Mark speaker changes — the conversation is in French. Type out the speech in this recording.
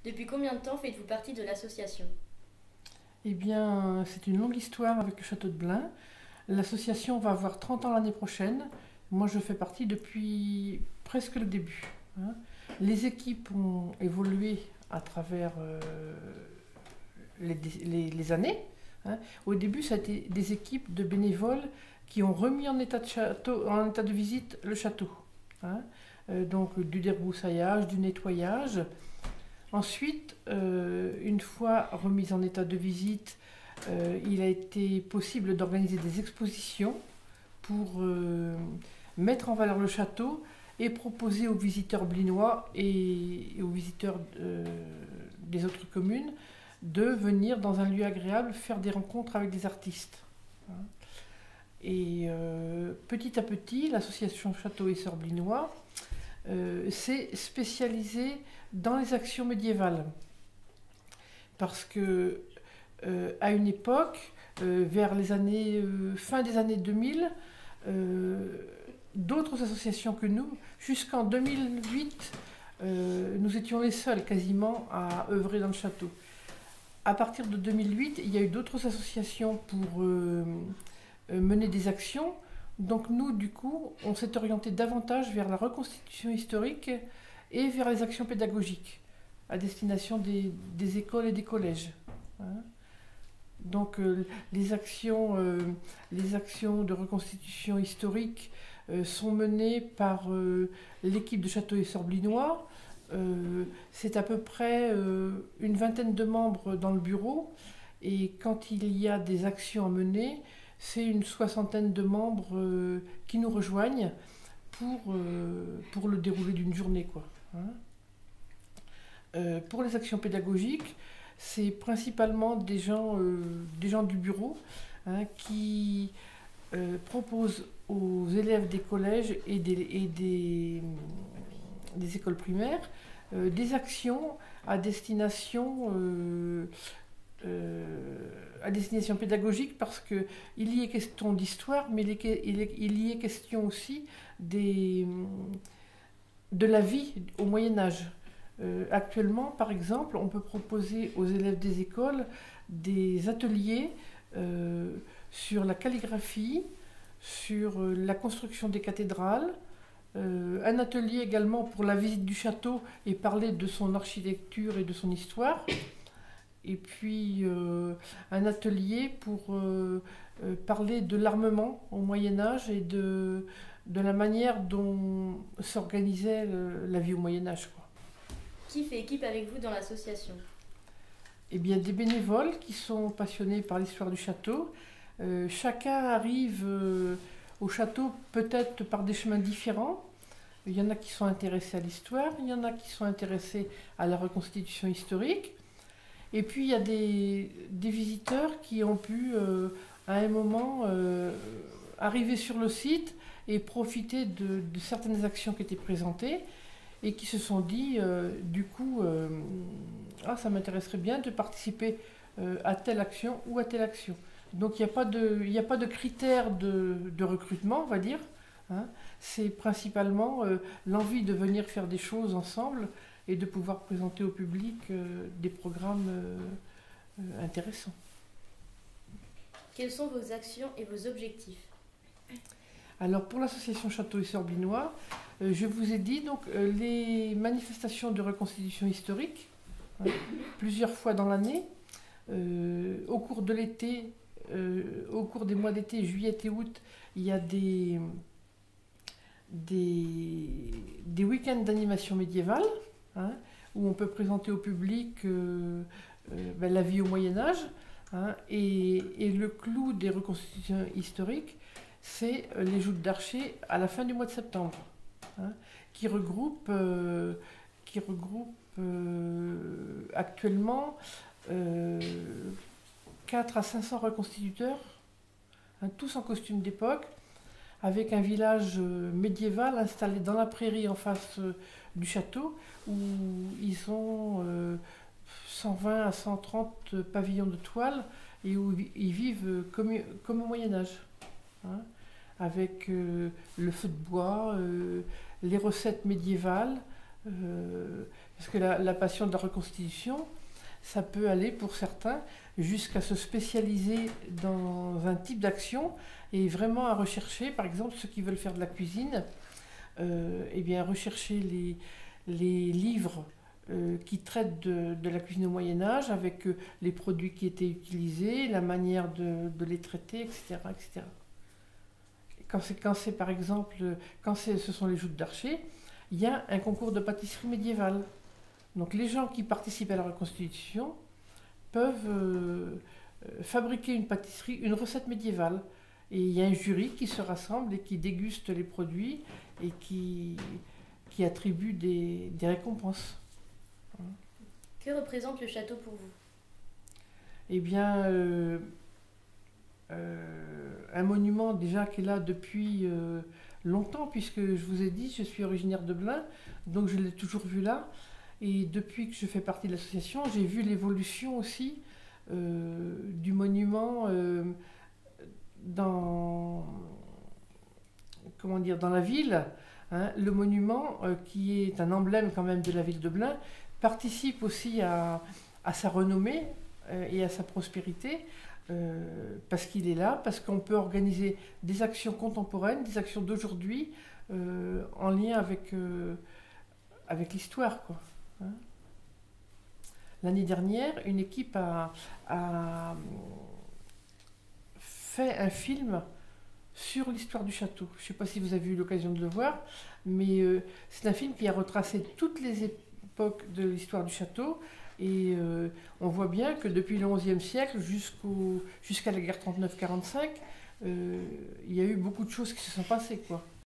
Speaker 1: Depuis combien de temps faites-vous partie de l'association?
Speaker 2: Eh bien, c'est une longue histoire avec le château de Blain. L'association va avoir 30 ans l'année prochaine. Moi, je fais partie depuis presque le début, hein. Les équipes ont évolué à travers les années, hein. Au début, ça a été des équipes de bénévoles qui ont remis en état en état de visite le château, hein. Donc du débroussaillage, du nettoyage. Ensuite, une fois remise en état de visite, il a été possible d'organiser des expositions pour mettre en valeur le château et proposer aux visiteurs blinois et aux visiteurs des autres communes de venir dans un lieu agréable faire des rencontres avec des artistes, hein. Et petit à petit, l'association Château et Sœurs Blinois s'est spécialisée dans les actions médiévales. Parce que à une époque, vers les années, fin des années 2000, d'autres associations que nous, jusqu'en 2008, nous étions les seuls quasiment à œuvrer dans le château. À partir de 2008, il y a eu d'autres associations pour mener des actions. Donc nous, du coup, on s'est orienté davantage vers la reconstitution historique et vers les actions pédagogiques à destination des écoles et des collèges, hein. Donc les actions de reconstitution historique sont menées par l'équipe de Château et Sœurs Blinois. C'est à peu près une vingtaine de membres dans le bureau. Et quand il y a des actions à mener, c'est une soixantaine de membres qui nous rejoignent pour le déroulé d'une journée, quoi, hein. Pour les actions pédagogiques, c'est principalement des gens du bureau, hein, qui proposent aux élèves des collèges et des écoles primaires des actions à destination pédagogique, parce qu'il y est question d'histoire, mais il y est question aussi de la vie au Moyen-Âge. Actuellement, par exemple, on peut proposer aux élèves des écoles des ateliers sur la calligraphie, sur la construction des cathédrales, un atelier également pour la visite du château et parler de son architecture et de son histoire, et puis un atelier pour parler de l'armement au Moyen-Âge et de la manière dont s'organisait la vie au Moyen-Âge, quoi.
Speaker 1: Qui fait équipe avec vous dans l'association?
Speaker 2: Eh bien, des bénévoles qui sont passionnés par l'histoire du château. Chacun arrive au château peut-être par des chemins différents. Il y en a qui sont intéressés à l'histoire, il y en a qui sont intéressés à la reconstitution historique. Et puis il y a des visiteurs qui ont pu à un moment arriver sur le site et profiter de certaines actions qui étaient présentées et qui se sont dit du coup ah, ça m'intéresserait bien de participer à telle action ou à telle action. Donc il n'y a pas de critères de recrutement, on va dire, hein. C'est principalement l'envie de venir faire des choses ensemble et de pouvoir présenter au public des programmes intéressants.
Speaker 1: Quelles sont vos actions et vos objectifs?
Speaker 2: Alors pour l'association Château et Sœurs Blinois, je vous ai dit donc les manifestations de reconstitution historique, hein, plusieurs fois dans l'année, au cours de l'été, au cours des mois d'été, juillet et août, il y a des week-ends d'animation médiévale, hein, où on peut présenter au public la vie au Moyen-Âge, hein, et le clou des reconstitutions historiques, c'est les joutes d'archers à la fin du mois de septembre, hein, qui regroupe actuellement 4 à 500 reconstituteurs, hein, tous en costume d'époque, avec un village médiéval installé dans la prairie en face du château, où ils ont 120 à 130 pavillons de toile et où ils vivent comme au Moyen-Âge, hein, avec le feu de bois, les recettes médiévales, Parce que la passion de la reconstitution, ça peut aller pour certains jusqu'à se spécialiser dans un type d'action et vraiment à rechercher, par exemple ceux qui veulent faire de la cuisine, eh bien rechercher les livres qui traitent de la cuisine au Moyen-Âge avec les produits qui étaient utilisés, la manière de les traiter, etc. etc. Quand c'est par exemple, ce sont les joutes d'archer, il y a un concours de pâtisserie médiévale. Donc les gens qui participent à la reconstitution peuvent fabriquer une pâtisserie, une recette médiévale. Et il y a un jury qui se rassemble et qui déguste les produits et qui attribue des récompenses.
Speaker 1: Que représente le château pour vous?
Speaker 2: Eh bien, un monument déjà qui est là depuis longtemps, puisque je vous ai dit, je suis originaire de Blain, donc je l'ai toujours vu là. Et depuis que je fais partie de l'association, j'ai vu l'évolution aussi du monument dans la ville. Hein. Le monument, qui est un emblème quand même de la ville de Blain, participe aussi à sa renommée et à sa prospérité, parce qu'il est là, parce qu'on peut organiser des actions contemporaines, des actions d'aujourd'hui, en lien avec l'histoire, quoi. Hein. L'année dernière, une équipe a fait un film sur l'histoire du château. Je ne sais pas si vous avez eu l'occasion de le voir, mais c'est un film qui a retracé toutes les époques de l'histoire du château. Et on voit bien que depuis le XIe siècle jusqu'à la guerre 39-45, il y a eu beaucoup de choses qui se sont passées, quoi.